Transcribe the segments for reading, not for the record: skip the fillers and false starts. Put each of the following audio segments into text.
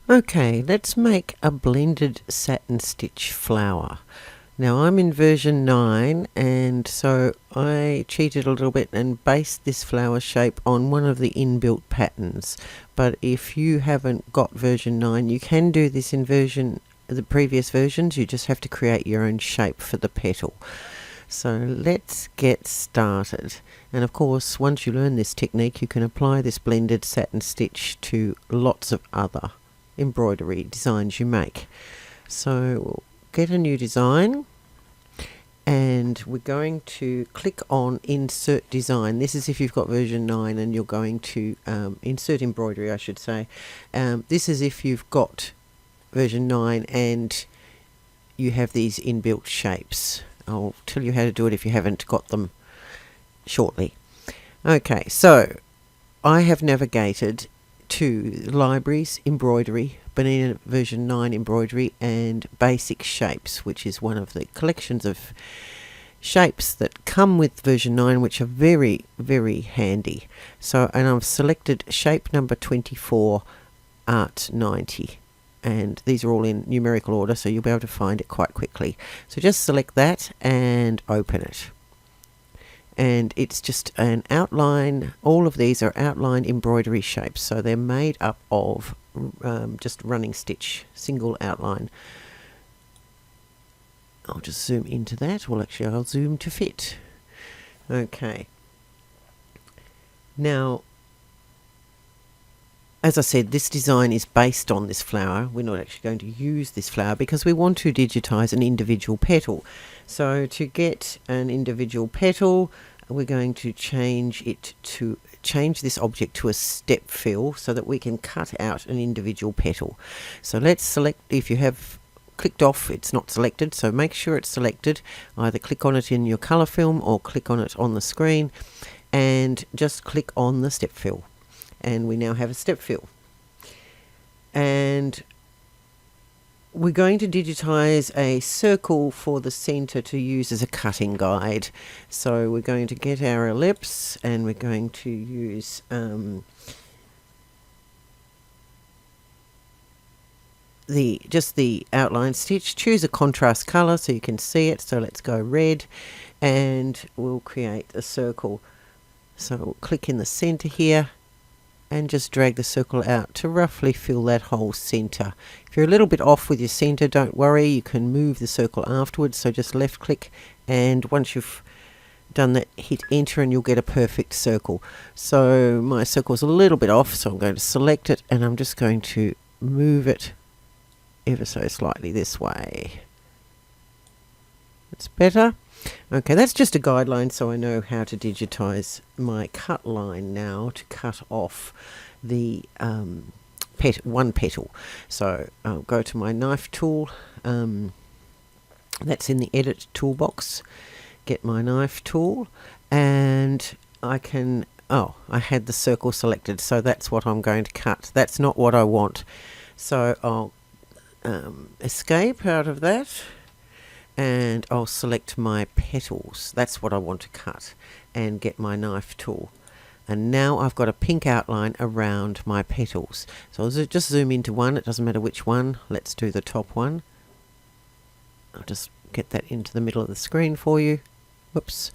Okay, let's make a blended satin stitch flower. Now I'm in version 9, and so I cheated a little bit and based this flower shape on one of the inbuilt patterns. But if you haven't got version 9, you can do this in the previous versions. You just have to create your own shape for the petal. So let's get started. And of course, once you learn this technique, you can apply this blended satin stitch to lots of other embroidery designs you make. So get a new design, and we're going to click on insert design. This is if you've got version 9 and you're going to insert embroidery, I should say. This is if you've got version 9 and you have these inbuilt shapes. I'll tell you how to do it if you haven't got them shortly. Okay, so I have navigated to libraries, embroidery, Banana version 9 embroidery, and basic shapes, which is one of the collections of shapes that come with version 9, which are very, very handy. So, and I've selected shape number 24, art 90. And these are all in numerical order, so you'll be able to find it quite quickly. So just select that and open it. And it's just an outline. All of these are outline embroidery shapes, so they're made up of just running stitch, single outline. I'll just zoom into that. Well, actually, I'll zoom to fit. Okay. Now, as I said, this design is based on this flower. We're not actually going to use this flower because we want to digitize an individual petal. So to get an individual petal, we're going to change this object to a step fill so that we can cut out an individual petal. So let's select, if you have clicked off, it's not selected, so make sure it's selected. Either click on it in your color film or click on it on the screen and just click on the step fill. And we now have a step fill. And we're going to digitize a circle for the center to use as a cutting guide. So we're going to get our ellipse and we're going to use just the outline stitch. Choose a contrast color so you can see it. So let's go red, and we'll create a circle. So we'll click in the center here and just drag the circle out to roughly fill that whole center. If you're a little bit off with your center, don't worry, you can move the circle afterwards. So just left click, and once you've done that, hit enter and you'll get a perfect circle. So my circle's a little bit off, so I'm going to select it and I'm just going to move it ever so slightly this way. That's better. Okay, that's just a guideline so I know how to digitize my cut line now to cut off the one petal. So I'll go to my knife tool, that's in the edit toolbox, get my knife tool, and I can, I had the circle selected, so that's what I'm going to cut. That's not what I want. So I'll escape out of that, and I'll select my petals. That's what I want to cut, and get my knife tool. And now I've got a pink outline around my petals. So I'll just zoom into one. It doesn't matter which one. Let's do the top one. I'll just get that into the middle of the screen for you. Whoops.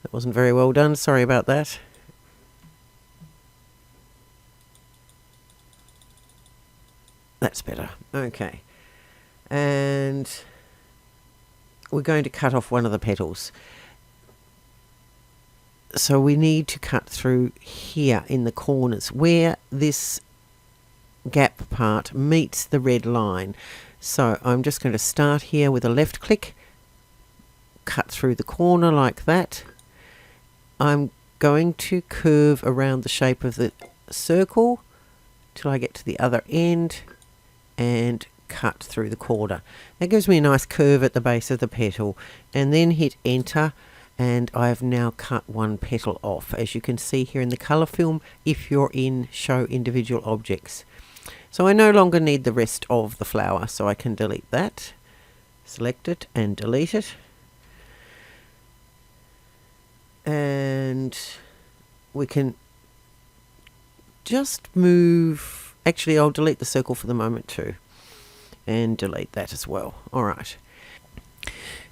That wasn't very well done. Sorry about that. That's better. Okay. And we're going to cut off one of the petals. So we need to cut through here in the corners where this gap part meets the red line. So I'm just going to start here with a left click, cut through the corner like that. I'm going to curve around the shape of the circle till I get to the other end and cut through the corner. That gives me a nice curve at the base of the petal, and then hit enter, and I've now cut one petal off, as you can see here in the color film if you're in show individual objects. So I no longer need the rest of the flower, so I can delete that, select it and delete it, and we can just move Actually, I'll delete the circle for the moment too, and delete that as well. Alright.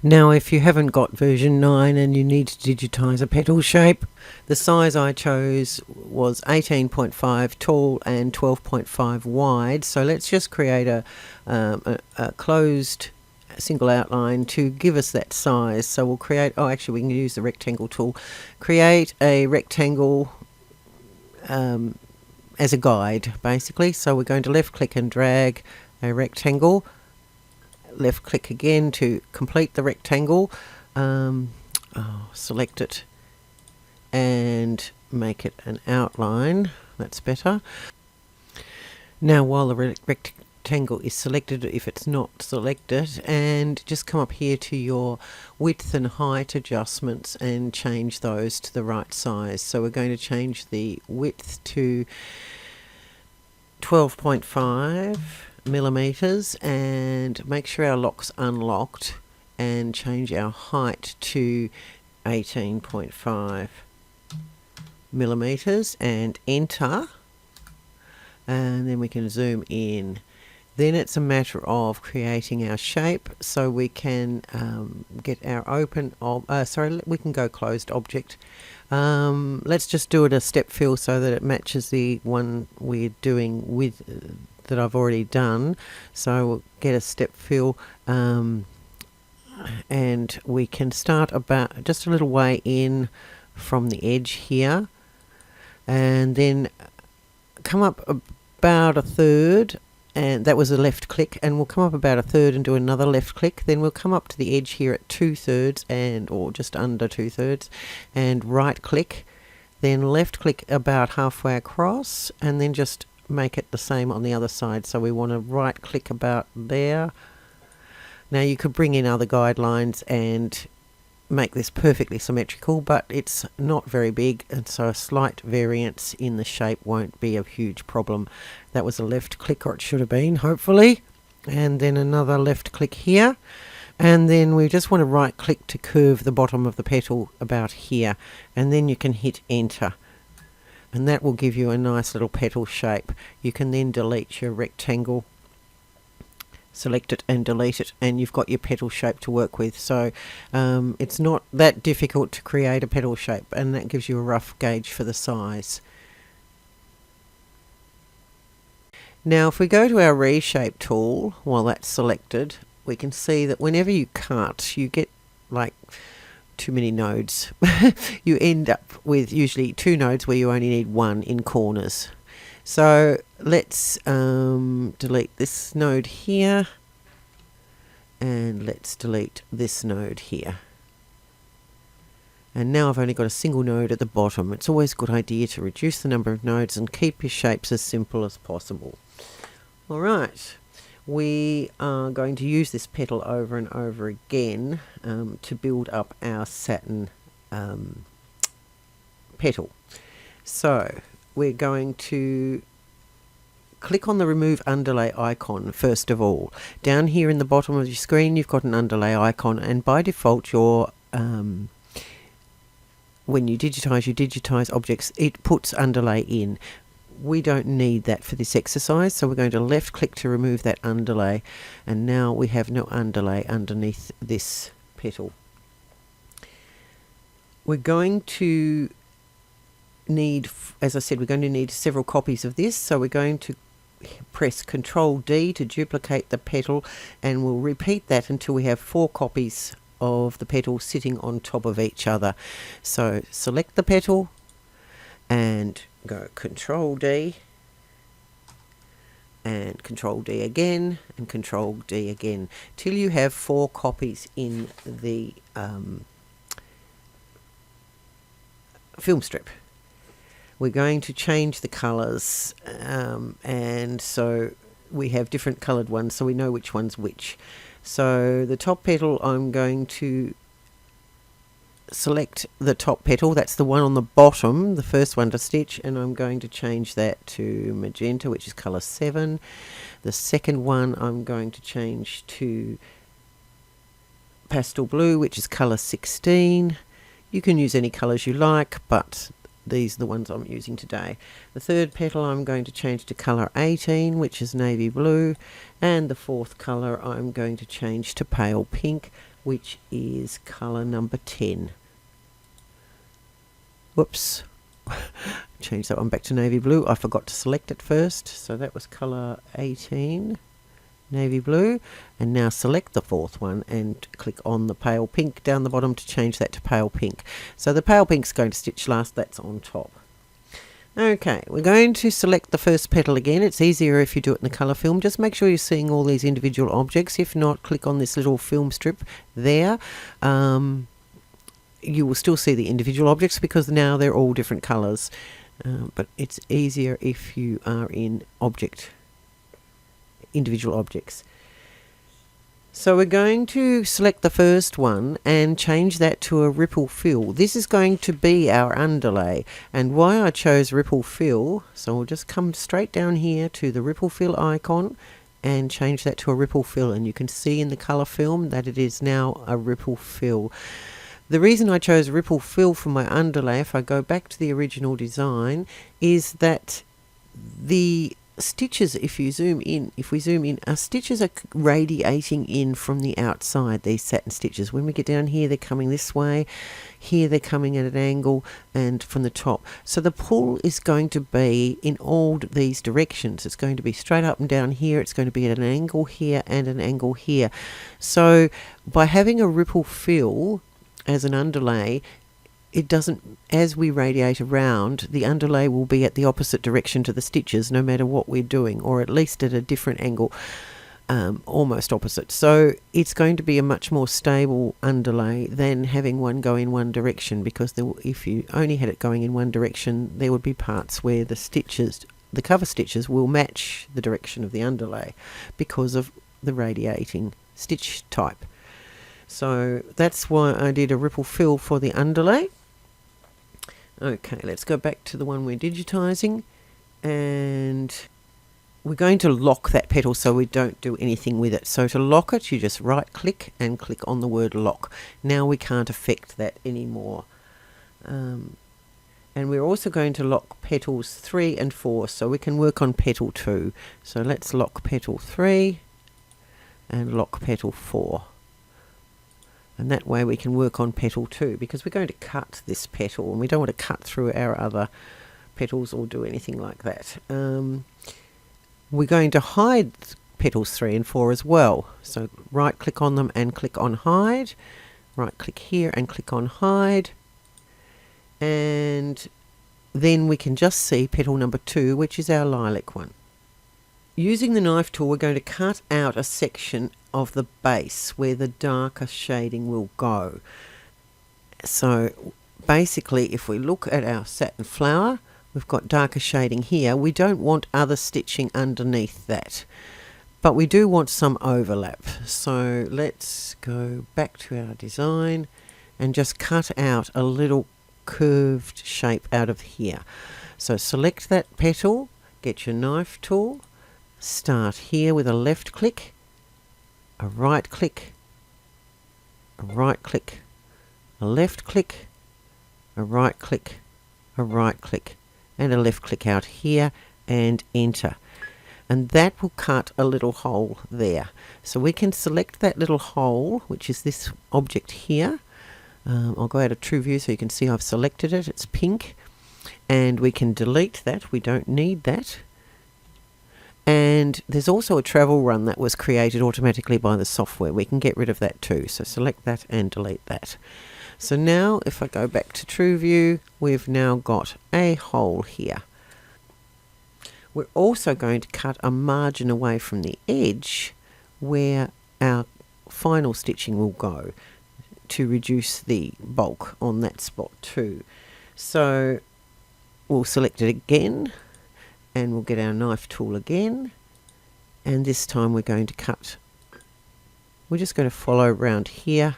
Now if you haven't got version 9 and you need to digitize a petal shape, the size I chose was 18.5 tall and 12.5 wide. So let's just create a closed single outline to give us that size. So we'll create, actually we can use the rectangle tool, create a rectangle as a guide basically. So we're going to left click and drag a rectangle, left click again to complete the rectangle, select it and make it an outline. That's better. Now while the rectangle is selected, if it's not selected, and just come up here to your width and height adjustments and change those to the right size. So we're going to change the width to 12.5 millimeters and make sure our lock's unlocked, and change our height to 18.5 millimeters and enter, and then we can zoom in. Then it's a matter of creating our shape, so we can get our we can go closed object. Let's just do it a step fill so that it matches the one we're doing with that I've already done. So we'll get a step fill, and we can start about just a little way in from the edge here, and then come up about a third, and that was a left click, and we'll come up about a third and do another left click. Then we'll come up to the edge here at 2/3 or just under 2/3 and right click, then left click about halfway across, and then just make it the same on the other side. So we want to right click about there. Now you could bring in other guidelines and make this perfectly symmetrical, but it's not very big, and so a slight variance in the shape won't be a huge problem. That was a left click, or it should have been, hopefully, and then another left click here, and then we just want to right click to curve the bottom of the petal about here, and then you can hit enter, and that will give you a nice little petal shape. You can then delete your rectangle, select it and delete it, and you've got your petal shape to work with. So it's not that difficult to create a petal shape, and that gives you a rough gauge for the size. Now if we go to our reshape tool, while that's selected, we can see that whenever you cut, you get like too many nodes. You end up with usually 2 nodes where you only need 1 in corners. So let's delete this node here, and let's delete this node here. And now I've only got a single node at the bottom. It's always a good idea to reduce the number of nodes and keep your shapes as simple as possible. Alright, we are going to use this petal over and over again to build up our satin petal. So we're going to click on the remove underlay icon first of all. Down here in the bottom of your screen you've got an underlay icon, and by default your when you digitize objects, it puts underlay in. We don't need that for this exercise, so we're going to left click to remove that underlay, and now we have no underlay underneath this petal. We're going to need, as I said, we're going to need several copies of this, so we're going to press Ctrl D to duplicate the petal, and we'll repeat that until we have 4 copies of the petal sitting on top of each other. So select the petal and go Ctrl D and Ctrl D again and Ctrl D again till you have 4 copies in the film strip. We're going to change the colours, and so we have different coloured ones so we know which one's which. So the top petal, I'm going to select the top petal, that's the one on the bottom, the first one to stitch, and I'm going to change that to magenta, which is colour 7. The second one I'm going to change to pastel blue, which is colour 16. You can use any colours you like, but these are the ones I'm using today. The third petal I'm going to change to colour 18, which is navy blue, and the fourth colour I'm going to change to pale pink, which is colour number 10. Whoops. Change that one back to navy blue. I forgot to select it first, so that was colour 18, navy blue, and now select the fourth one and click on the pale pink down the bottom to change that to pale pink. So the pale pink's going to stitch last, that's on top. Okay, we're going to select the first petal again. It's easier if you do it in the colour film. Just make sure you're seeing all these individual objects. If not, click on this little film strip there. You will still see the individual objects because now they're all different colours. But it's easier if you are in individual objects. So we're going to select the first one and change that to a ripple fill. This is going to be our underlay, and why I chose ripple fill, so we'll just come straight down here to the ripple fill icon and change that to a ripple fill, and you can see in the colour film that it is now a ripple fill. The reason I chose ripple fill for my underlay, if I go back to the original design, is that the stitches, if we zoom in, our stitches are radiating in from the outside, these satin stitches. When we get down here, they're coming this way, here they're coming at an angle, and from the top. So the pull is going to be in all these directions. It's going to be straight up and down here, it's going to be at an angle here and an angle here. So by having a ripple fill as an underlay, it doesn't, as we radiate around, the underlay will be at the opposite direction to the stitches no matter what we're doing, or at least at a different angle, almost opposite. So it's going to be a much more stable underlay than having one go in one direction, because if you only had it going in one direction, there would be parts where the cover stitches will match the direction of the underlay because of the radiating stitch type. So that's why I did a ripple fill for the underlay. Okay, let's go back to the one we're digitizing, and we're going to lock that petal so we don't do anything with it. So to lock it, you just right click and click on the word lock. Now we can't affect that anymore. And we're also going to lock petals 3 and 4, so we can work on petal 2. So let's lock petal 3 and lock petal 4. And that way we can work on petal 2, because we're going to cut this petal and we don't want to cut through our other petals or do anything like that. We're going to hide petals 3 and 4 as well. So right click on them and click on hide. Right click here and click on hide. And then we can just see petal number 2, which is our lilac one. Using the knife tool, we're going to cut out a section of the base where the darker shading will go. So basically, if we look at our satin flower, we've got darker shading here. We don't want other stitching underneath that, but we do want some overlap. So let's go back to our design and just cut out a little curved shape out of here. So select that petal, get your knife tool, start here with a left click, a right click, a right click, a left click, a right click, a right click, and a left click out here, and enter. And that will cut a little hole there. So we can select that little hole, which is this object here. I'll go out of true view so you can see I've selected it. It's pink. And we can delete that. We don't need that. And there's also a travel run that was created automatically by the software. We can get rid of that too. So select that and delete that. So now if I go back to true view, we've now got a hole here. We're also going to cut a margin away from the edge where our final stitching will go to reduce the bulk on that spot too. So we'll select it again, and we'll get our knife tool again, and this time we're going to cut. We're just going to follow around here,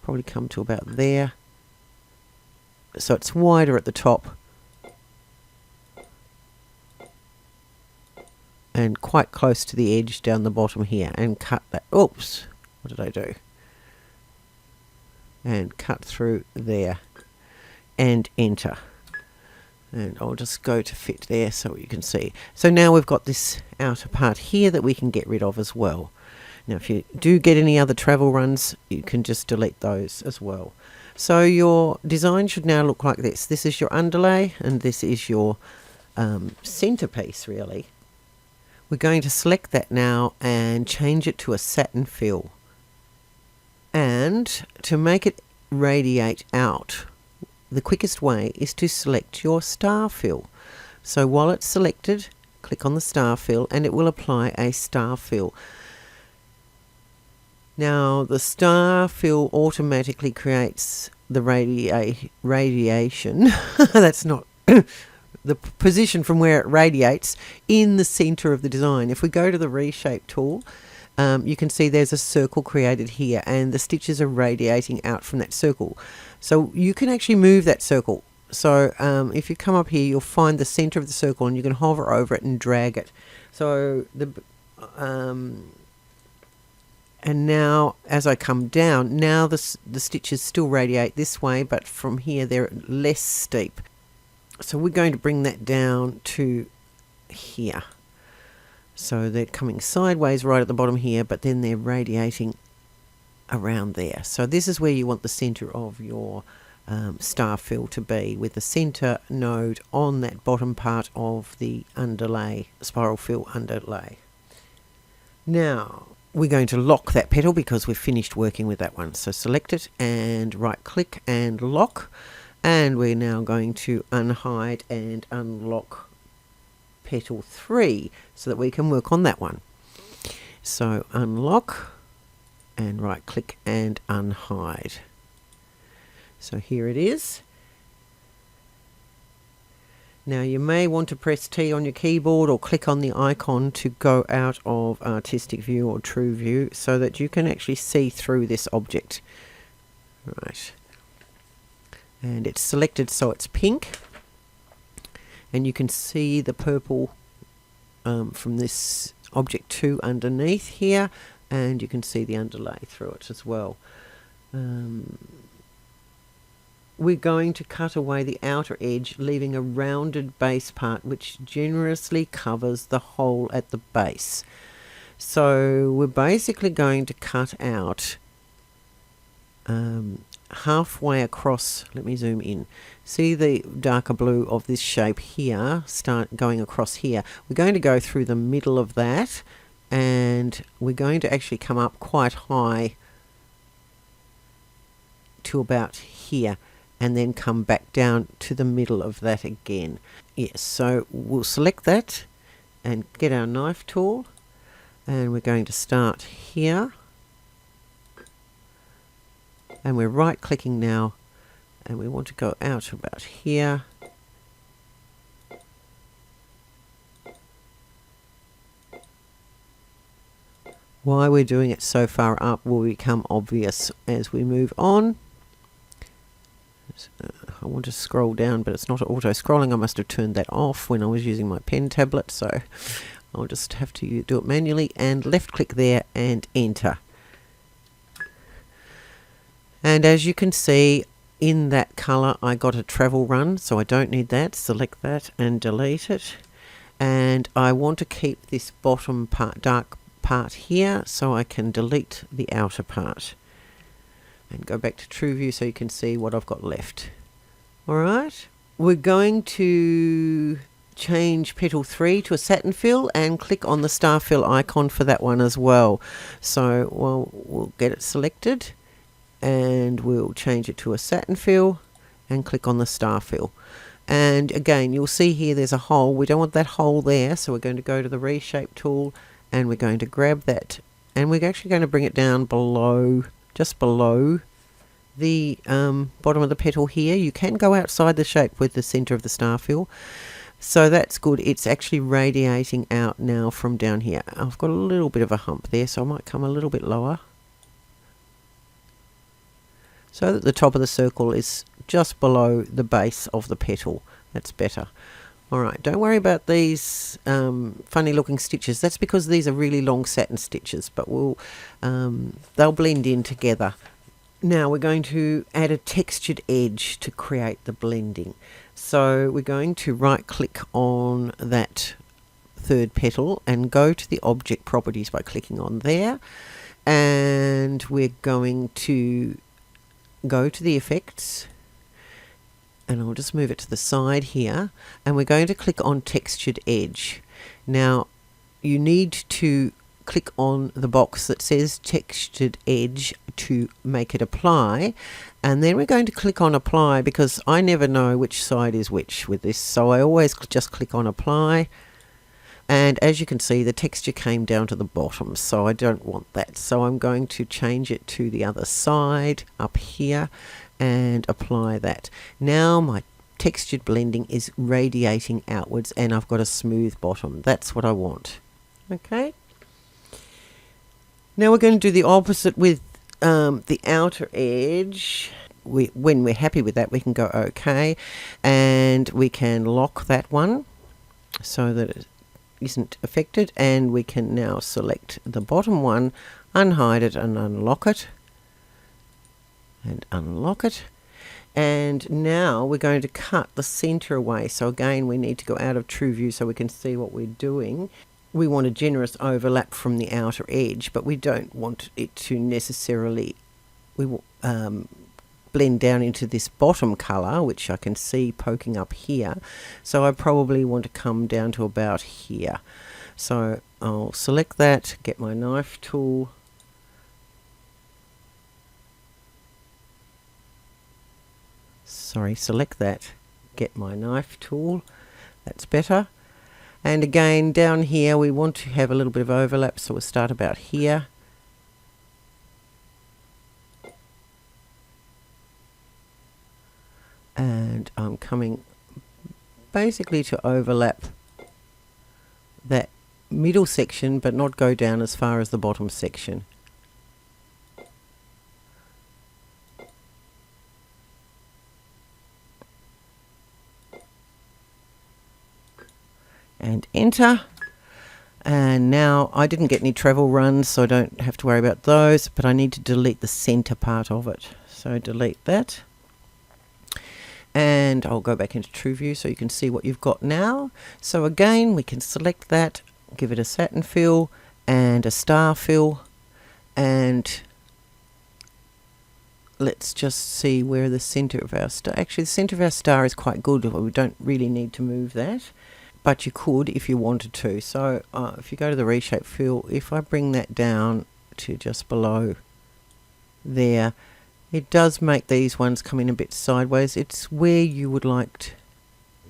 probably come to about there, so it's wider at the top and quite close to the edge down the bottom here, and cut that. Oops, what did I do? And cut through there and enter. And I'll just go to fit there so you can see. So now we've got this outer part here that we can get rid of as well. Now if you do get any other travel runs, you can just delete those as well. So your design should now look like this. This is your underlay and this is your centerpiece really. We're going to select that now and change it to a satin fill. And to make it radiate out, the quickest way is to select your star fill. So while it's selected, click on the star fill and it will apply a star fill. Now the star fill automatically creates the radiation. That's not the position from where it radiates in the center of the design. If we go to the reshape tool, you can see there's a circle created here and the stitches are radiating out from that circle. So you can actually move that circle. So if you come up here, you'll find the center of the circle and you can hover over it and drag it. So and now as I come down, now the stitches still radiate this way, but from here they're less steep. So we're going to bring that down to here. So they're coming sideways right at the bottom here, but then they're radiating around there. So this is where you want the center of your star fill to be, with the center node on that bottom part of the underlay, spiral fill underlay. Now we're going to lock that petal because we've finished working with that one. So select it and right click and lock. And we're now going to unhide and unlock petal 3 so that we can work on that one. So unlock and right click and unhide. So here it is. Now you may want to press T on your keyboard or click on the icon to go out of artistic view or true view so that you can actually see through this object. Right. And it's selected so it's pink, and you can see the purple from this object 2 underneath here, and you can see the underlay through it as well. We're going to cut away the outer edge, leaving a rounded base part which generously covers the hole at the base. So we're basically going to cut out halfway across. Let me zoom in. See the darker blue of this shape here, start going across here. We're going to go through the middle of that, and we're going to actually come up quite high to about here, and then come back down to the middle of that again. Yes, so we'll select that and get our knife tool, and we're going to start here. And we're right clicking now, and we want to go out about here. Why we're doing it so far up will become obvious as we move on. I want to scroll down, but it's not auto scrolling. I must have turned that off when I was using my pen tablet, so I'll just have to do it manually, and left click there and enter. And as you can see, in that color I got a travel run, so I don't need that. Select that and delete it. And I want to keep this bottom part, dark part here, so I can delete the outer part. And go back to true view so you can see what I've got left. Alright, we're going to change petal 3 to a satin fill and click on the star fill icon for that one as well. So we'll get it selected, and we'll change it to a satin fill and click on the star fill. And again, you'll see here there's a hole. We don't want that hole there, so we're going to go to the reshape tool and we're going to grab that, and we're actually going to bring it down below, just below the bottom of the petal here. You can go outside the shape with the center of the star fill, so that's good. It's actually radiating out now from down here. I've got a little bit of a hump there, so I might come a little bit lower, so that the top of the circle is just below the base of the petal. That's better. Alright, don't worry about these funny looking stitches. That's because these are really long satin stitches, but they'll blend in together Now we're going to add a textured edge to create the blending. So we're going to right click on that third petal and go to the object properties by clicking on there, and we're going to go to the effects, and I'll just move it to the side here, and we're going to click on textured edge. Now you need to click on the box that says textured edge to make it apply, and then we're going to click on apply, because I never know which side is which with this, so I always just click on apply. And as you can see, the texture came down to the bottom, so I don't want that, so I'm going to change it to the other side up here and apply that. Now my textured blending is radiating outwards and I've got a smooth bottom. That's what I want. Okay. Now we're going to do the opposite with the outer edge. When we're happy with that, we can go OK, and we can lock that one so that it isn't affected, and we can now select the bottom one, unhide it and unlock it, and unlock it. And now we're going to cut the center away. So again, we need to go out of true view so we can see what we're doing. We want a generous overlap from the outer edge, but we don't want it to necessarily blend down into this bottom color, which I can see poking up here. So I probably want to come down to about here. So I'll select that, get my knife tool, select that, get my knife tool, that's better. And again, down here we want to have a little bit of overlap, so we'll start about here. And I'm coming basically to overlap that middle section, but not go down as far as the bottom section. And enter. And now I didn't get any travel runs, so I don't have to worry about those, but I need to delete the center part of it. So delete that. And I'll go back into true view so you can see what you've got now. So again, we can select that, give it a satin fill and a star fill, and let's just see where the center of our star, actually the center of our star is quite good. We don't really need to move that, but you could if you wanted to. So if you go to the reshape fill, if I bring that down to just below there, it does make these ones come in a bit sideways. It's where you would like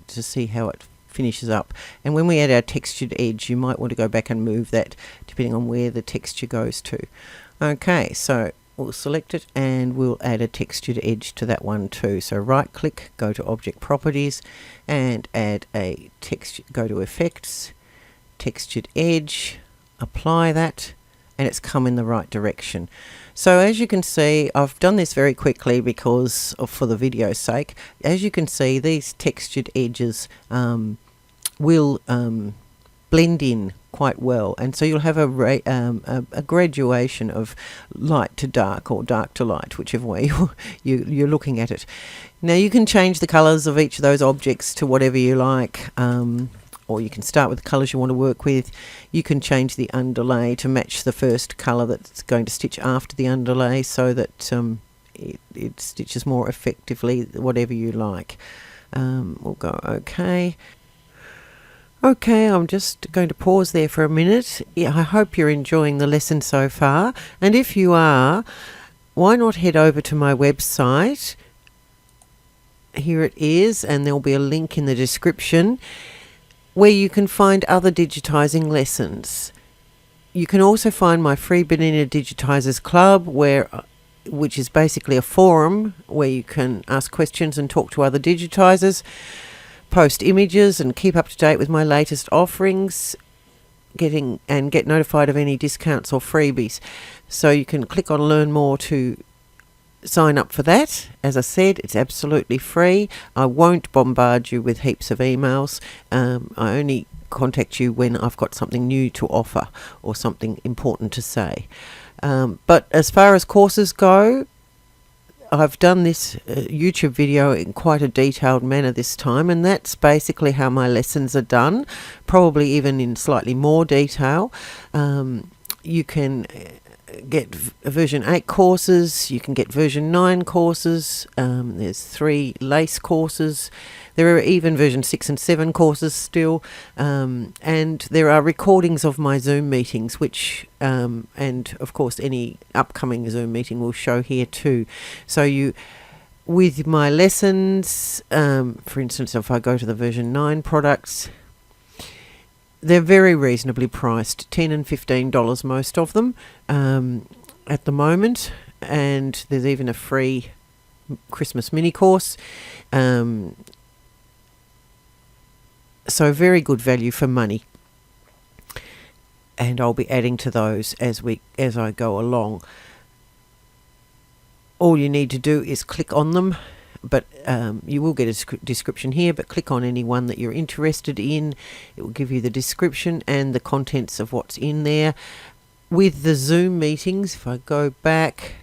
to see how it finishes up. And when we add our textured edge, you might want to go back and move that depending on where the texture goes to. Okay, so we'll select it and we'll add a textured edge to that one too. So right click, go to object properties and add a texture, go to effects, textured edge, apply that, and it's come in the right direction. So as you can see, I've done this very quickly because for the video's sake. As you can see, these textured edges will blend in quite well, and so you'll have a graduation of light to dark or dark to light, whichever way you're looking at it. Now you can change the colours of each of those objects to whatever you like, or you can start with the colours you want to work with. You can change the underlay to match the first colour that's going to stitch after the underlay, so that it stitches more effectively, whatever you like. We'll go OK. Okay, I'm just going to pause there for a minute. Yeah, I hope you're enjoying the lesson so far, and if you are, why not head over to my website. Here it is, and there'll be a link in the description where you can find other digitizing lessons. You can also find my free Beginner Digitizers Club, which is basically a forum where you can ask questions and talk to other digitizers, post images and keep up to date with my latest offerings, get notified of any discounts or freebies. So you can click on learn more to sign up for that. As I said, it's absolutely free. I won't bombard you with heaps of emails. I only contact you when I've got something new to offer or something important to say. But as far as courses go, I've done this YouTube video in quite a detailed manner this time, and that's basically how my lessons are done, probably even in slightly more detail. You can get version 8 courses, you can get version 9 courses, there's 3 lace courses, there are even version 6 and 7 courses still, and there are recordings of my Zoom meetings, which and of course any upcoming Zoom meeting will show here too. So you, with my lessons, for instance, if I go to the version 9 products, they're very reasonably priced, $10 and $15 most of them at the moment, and there's even a free Christmas mini course. So very good value for money, and I'll be adding to those as I go along. All you need to do is click on them, but you will get a description here, but click on any one that you're interested in. It will give you the description and the contents of what's in there. With the Zoom meetings, if I go back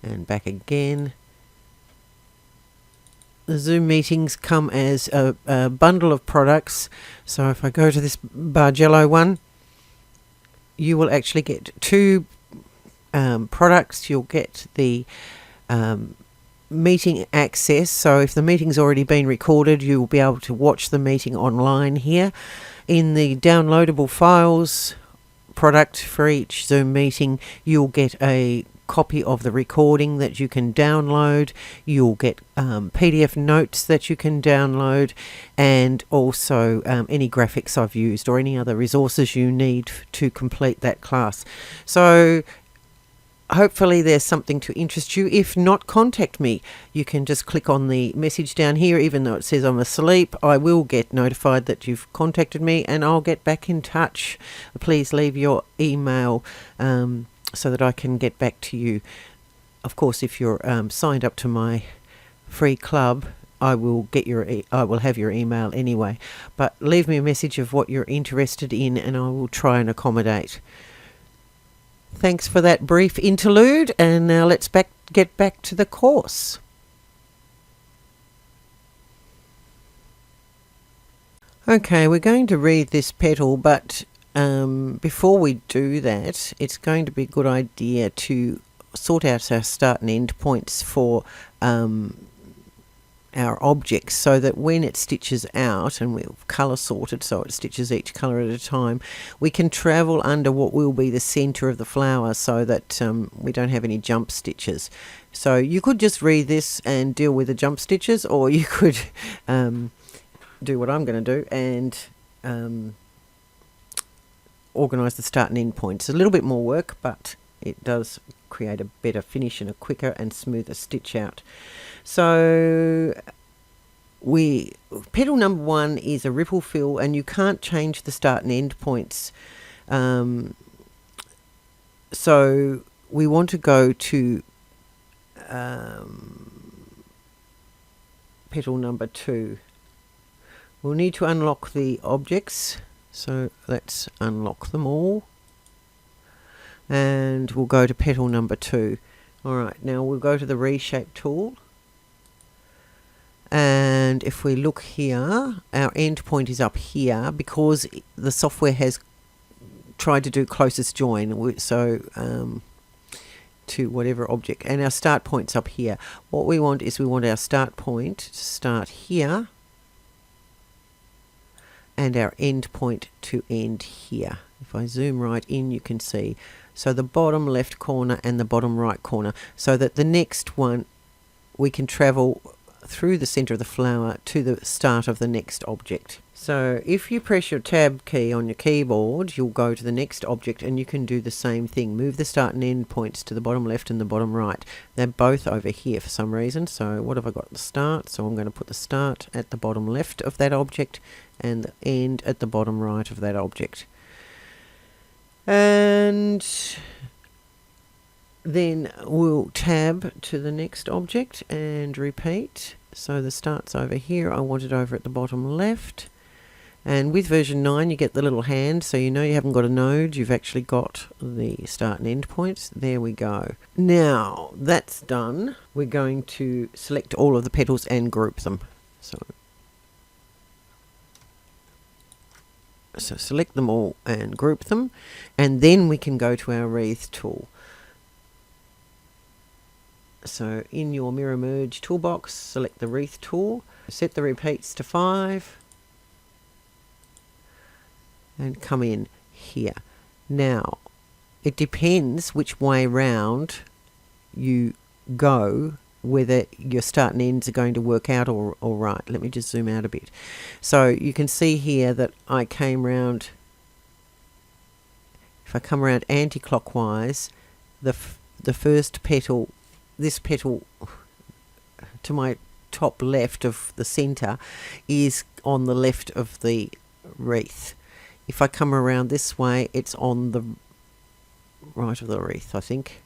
and back again, the Zoom meetings come as a bundle of products. So if I go to this Bargello one, you will actually get 2 products. You'll get the meeting access, so if the meeting's already been recorded, you'll be able to watch the meeting online here. In the downloadable files product for each Zoom meeting, you'll get a copy of the recording that you can download. You'll get PDF notes that you can download, and also any graphics I've used or any other resources you need to complete that class. So hopefully there's something to interest you. If not, contact me. You can just click on the message down here. Even though it says I'm asleep, I will get notified that you've contacted me, and I'll get back in touch. Please leave your email so that I can get back to you. Of course, if you're signed up to my free club, I will have your email anyway. But leave me a message of what you're interested in, and I will try and accommodate. Thanks for that brief interlude, and now let's get back to the course. Okay, we're going to read this petal, but before we do that, it's going to be a good idea to sort out our start and end points for our objects, so that when it stitches out, and we've colour sorted so it stitches each colour at a time, we can travel under what will be the centre of the flower, so that we don't have any jump stitches. So you could just read this and deal with the jump stitches, or you could do what I'm going to do and organise the start and end points. It's a little bit more work, but it does create a better finish and a quicker and smoother stitch out. So petal number 1 is a ripple fill, and you can't change the start and end points. So we want to go to petal number 2. We'll need to unlock the objects, so let's unlock them all, and we'll go to petal number 2. Alright, now we'll go to the reshape tool, and if we look here, our end point is up here because the software has tried to do closest join, so to whatever object, and our start point's up here. What we want is our start point to start here, and our end point to end here. If I zoom right in, you can see, so the bottom left corner and the bottom right corner, so that the next one we can travel through the center of the flower to the start of the next object. So if you press your tab key on your keyboard, you'll go to the next object, and you can do the same thing. Move the start and end points to the bottom left and the bottom right. They're both over here for some reason. So what have I got? The start. So I'm going to put the start at the bottom left of that object and the end at the bottom right of that object. And then we'll tab to the next object and repeat. So the start's over here. I want it over at the bottom left. And with version 9 you get the little hand, so you know you haven't got a node, you've actually got the start and end points. There we go. Now that's done, we're going to select all of the petals and group them. So select them all and group them, and then we can go to our Wreath tool. So in your Mirror Merge toolbox, select the Wreath tool, set the repeats to 5, and come in here. Now, it depends which way round you go, whether your start and ends are going to work out or right. Let me just zoom out a bit. So you can see here that I came round, if I come around anti-clockwise, the first petal, this petal to my top left of the center, is on the left of the wreath. If I come around this way, it's on the right of the wreath, I think.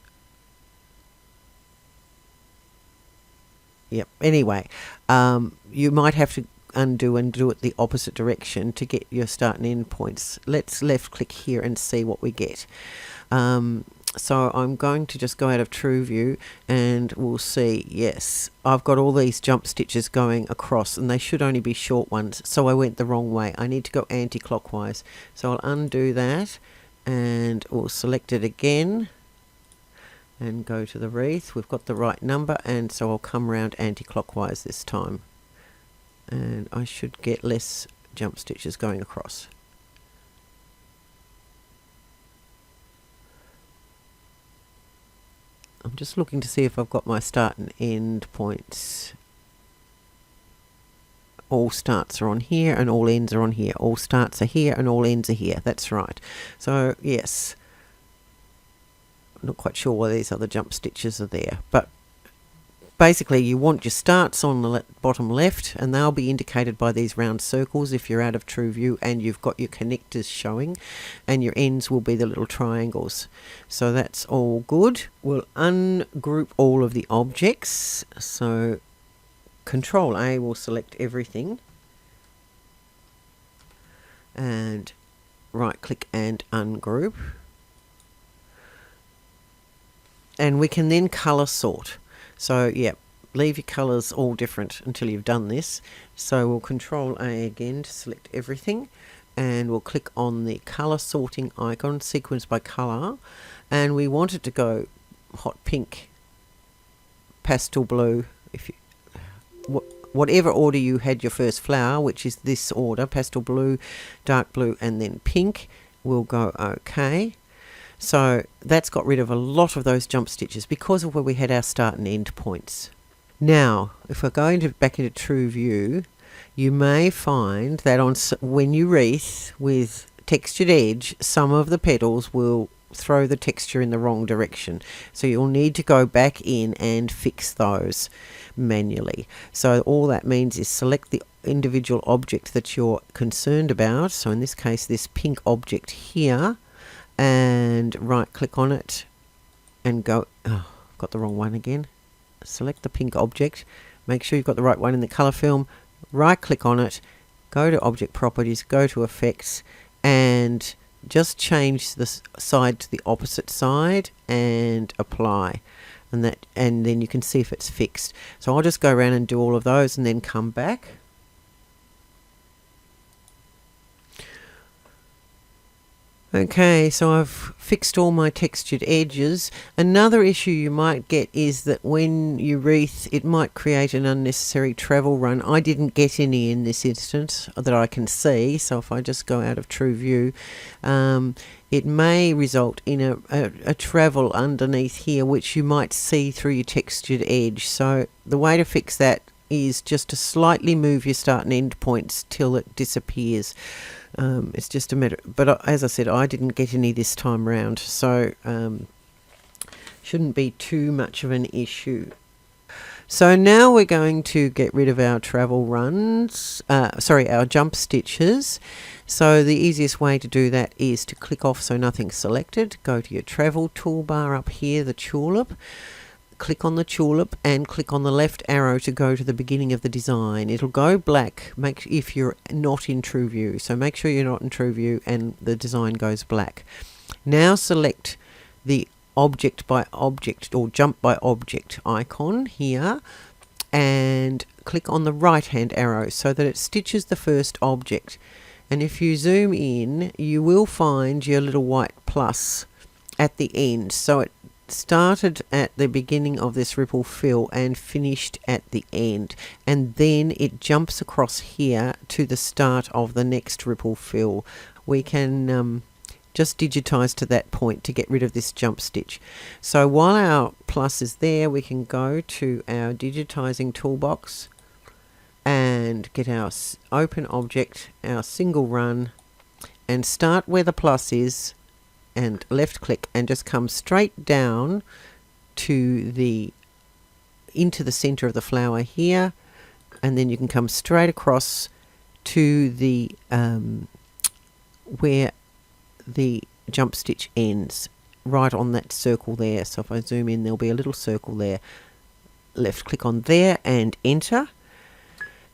Yep. Anyway, you might have to undo and do it the opposite direction to get your start and end points. Let's left click here and see what we get. So I'm going to just go out of True View and we'll see, yes, I've got all these jump stitches going across and they should only be short ones, so I went the wrong way. I need to go anti-clockwise. So I'll undo that and we'll select it again and go to the wreath. We've got the right number, and so I'll come around anti-clockwise this time, and I should get less jump stitches going across. I'm just looking to see if I've got my start and end points. All starts are on here and all ends are on here. All starts are here and all ends are here. That's right. So yes, I'm not quite sure why these other jump stitches are there, but basically you want your starts on the bottom left, and they'll be indicated by these round circles if you're out of True View and you've got your connectors showing, and your ends will be the little triangles. So that's all good. We'll ungroup all of the objects. So Control A will select everything, and right click and ungroup. And we can then colour sort. So yeah, leave your colours all different until you've done this. So we'll Control A again to select everything, and we'll click on the colour sorting icon, sequence by colour, and we want it to go hot pink, pastel blue, if you, whatever order you had your first flower, which is this order, pastel blue, dark blue, and then pink, will go OK. So that's got rid of a lot of those jump stitches because of where we had our start and end points. Now, if we're going back into True View, you may find that when you wreath with textured edge, some of the petals will throw the texture in the wrong direction. So you'll need to go back in and fix those manually. So all that means is select the individual object that you're concerned about. So in this case, this pink object here, and right click on it and go, oh, I've got the wrong one again. Select the pink object, make sure you've got the right one in the color film, right click on it, go to object properties, go to effects, and just change the side to the opposite side and apply, and then you can see if it's fixed. So I'll just go around and do all of those and then come back. Okay, so I've fixed all my textured edges. Another issue you might get is that when you wreath, it might create an unnecessary travel run. I didn't get any in this instance that I can see, so if I just go out of True View, it may result in a travel underneath here, which you might see through your textured edge. So the way to fix that is just to slightly move your start and end points till it disappears. It's just a matter, but as I said, I didn't get any this time round, so shouldn't be too much of an issue. So now we're going to get rid of our travel runs, our jump stitches. So the easiest way to do that is to click off so nothing's selected, go to your travel toolbar up here, the tulip, click on the tulip and click on the left arrow to go to the beginning of the design. It'll go black if you're not in true view. So make sure you're not in true view and the design goes black. Now select the object by object or jump by object icon here and click on the right hand arrow so that it stitches the first object. And if you zoom in, you will find your little white plus at the end. So it started at the beginning of this ripple fill and finished at the end, and then it jumps across here to the start of the next ripple fill. We can just digitize to that point to get rid of this jump stitch. So while our plus is there, we can go to our digitizing toolbox and get our open object, our single run, and start where the plus is and left click and just come straight down to into the center of the flower here, and then you can come straight across to the where the jump stitch ends, right on that circle there. So if I zoom in, there'll be a little circle there. Left click on there and enter.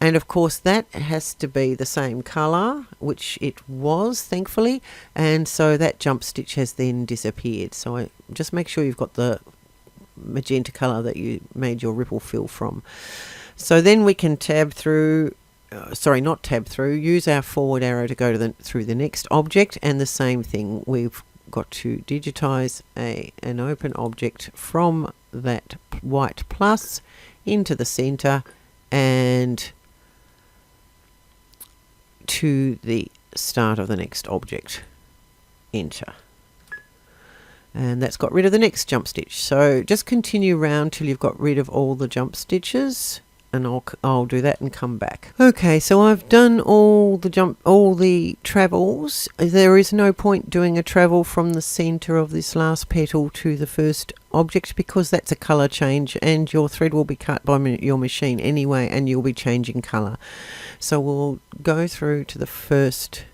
And of course that has to be the same colour, which it was, thankfully, and so that jump stitch has then disappeared. So just make sure you've got the magenta colour that you made your ripple fill from. So then we can tab through, not tab through, use our forward arrow to go to through the next object, and the same thing, we've got to digitize an open object from that white plus into the centre and to the start of the next object. Enter. And that's got rid of the next jump stitch. So just continue round till you've got rid of all the jump stitches, and I'll do that and come back. Okay, so I've done all the travels. There is no point doing a travel from the center of this last petal to the first object because that's a color change and your thread will be cut by your machine anyway and you'll be changing color. So we'll go through to the first,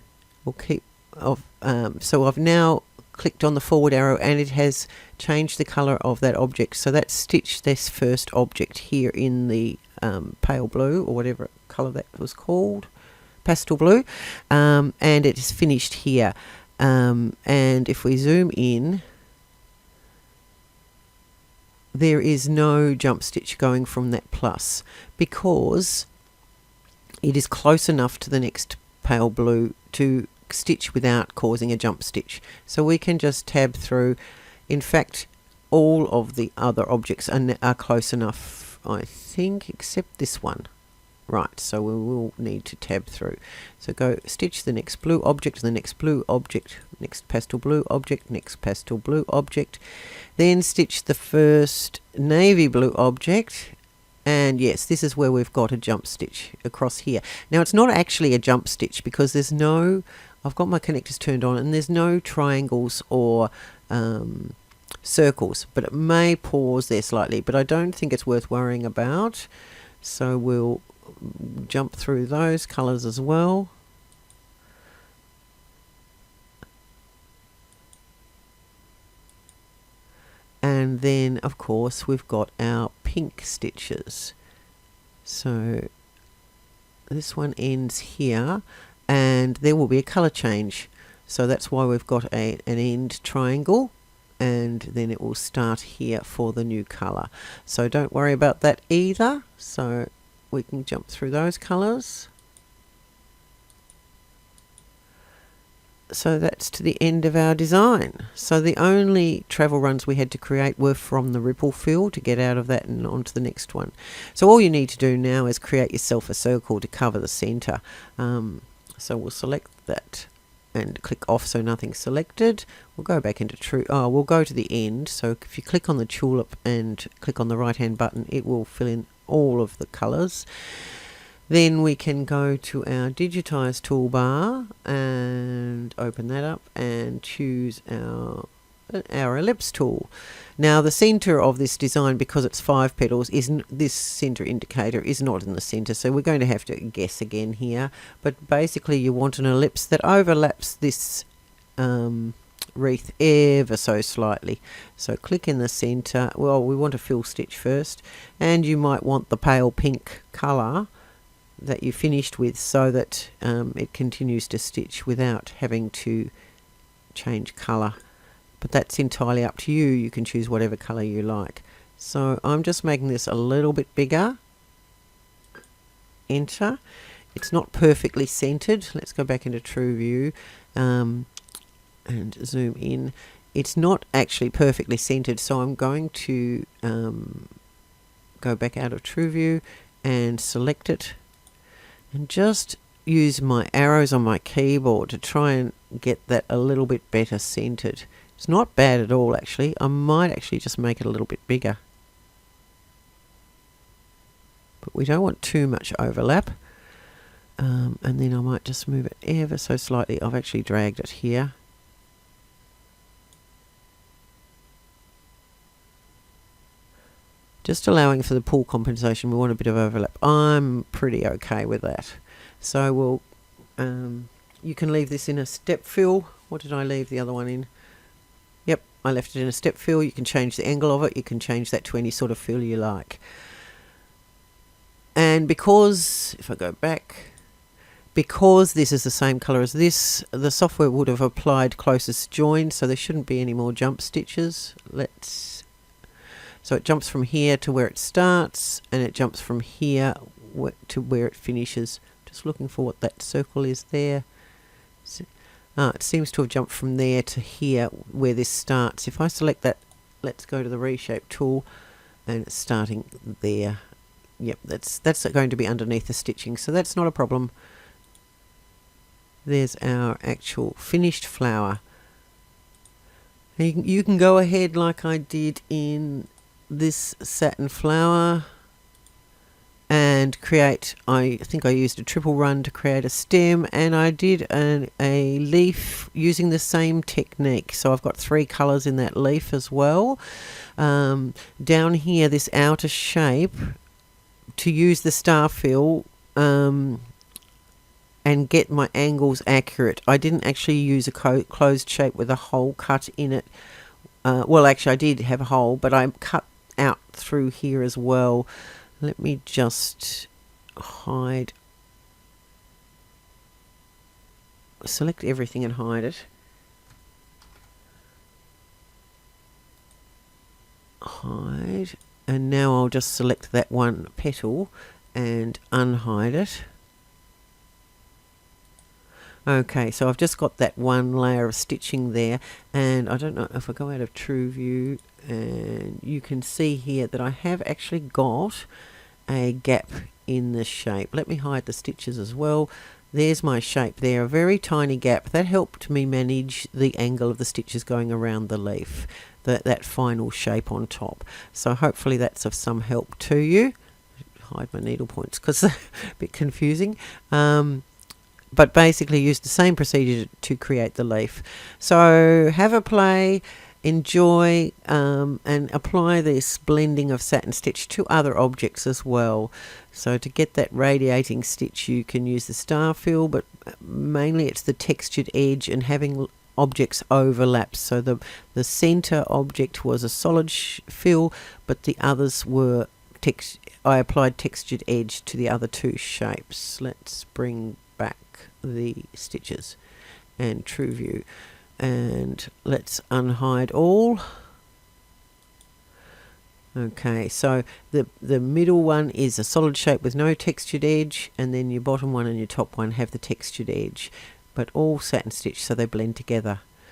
so I've now clicked on the forward arrow and it has changed the color of that object. So that's stitched this first object here in the pale blue, or whatever color that was called, pastel blue, and it is finished here. And if we zoom in, there is no jump stitch going from that plus because it is close enough to the next pale blue to stitch without causing a jump stitch. So we can just tab through. In fact, all of the other objects are close enough, I think, except this one. Right, so we will need to tab through. So go stitch the next blue object, the next blue object, next pastel blue object, next pastel blue object, then stitch the first navy blue object, and yes, this is where we've got a jump stitch across here. Now it's not actually a jump stitch because there's no, I've got my connectors turned on and there's no triangles or circles, but it may pause there slightly, but I don't think it's worth worrying about. So we'll jump through those colours as well. And then of course we've got our pink stitches. So this one ends here and there will be a colour change. So that's why we've got an end triangle, and then it will start here for the new colour. So don't worry about that either. So we can jump through those colours. So that's to the end of our design. So the only travel runs we had to create were from the ripple fill to get out of that and onto the next one. So all you need to do now is create yourself a circle to cover the centre. So we'll select that and click off so nothing's selected. We'll go back into we'll go to the end. So if you click on the tulip and click on the right hand button, it will fill in all of the colours. Then we can go to our Digitize toolbar and open that up and choose our ellipse tool. Now the center of this design, because it's 5 petals, this center indicator is not in the center, so we're going to have to guess again here. But basically you want an ellipse that overlaps this wreath ever so slightly. So click in the center. Well, we want a fill stitch first, and you might want the pale pink color that you finished with, so that it continues to stitch without having to change color. But that's entirely up to you. You can choose whatever color you like. So I'm just making this a little bit bigger. Enter. It's not perfectly centered. Let's go back into true view and zoom in. It's not actually perfectly centered, so I'm going to go back out of true view and select it, and just use my arrows on my keyboard to try and get that a little bit better centered. It's not bad at all, actually. I might actually just make it a little bit bigger. But we don't want too much overlap. And then I might just move it ever so slightly. I've actually dragged it here. Just allowing for the pull compensation. We want a bit of overlap. I'm pretty okay with that. So we'll, you can leave this in a step fill. What did I leave the other one in? Yep, I left it in a step fill. You can change the angle of it. You can change that to any sort of fill you like. And because, if I go back, because this is the same color as this, the software would have applied closest join, so there shouldn't be any more jump stitches. So it jumps from here to where it starts, and it jumps from here to where it finishes. Just looking for what that circle is there. It seems to have jumped from there to here where this starts. If I select that, let's go to the reshape tool, and it's starting there. Yep, that's going to be underneath the stitching, so that's not a problem. There's our actual finished flower. And you can go ahead like I did in this satin flower and create, I think I used a triple run to create a stem, and I did a leaf using the same technique. So I've got 3 colors in that leaf as well. Down here, this outer shape, to use the star fill and get my angles accurate, I didn't actually use a closed shape with a hole cut in it. Well, actually I did have a hole, but I cut out through here as well. Let me just hide, select everything and hide it. Hide, and now I'll just select that one petal and unhide it. Okay, so I've just got that one layer of stitching there, and I don't know if I go out of true view, and you can see here that I have actually got a gap in the shape. Let me hide the stitches as well. There's my shape there, a very tiny gap. That helped me manage the angle of the stitches going around the leaf, that final shape on top. So hopefully that's of some help to you. Hide my needle points because they're a bit confusing. But basically use the same procedure to create the leaf. So have a play, enjoy, and apply this blending of satin stitch to other objects as well. So to get that radiating stitch, you can use the star fill, but mainly it's the textured edge and having objects overlap. So the center object was a solid fill, but the others were I applied textured edge to the other 2 shapes. Let's bring back the stitches and true view, and let's unhide all. Okay, so the middle one is a solid shape with no textured edge, and then your bottom one and your top one have the textured edge, but all satin stitch, so they blend together.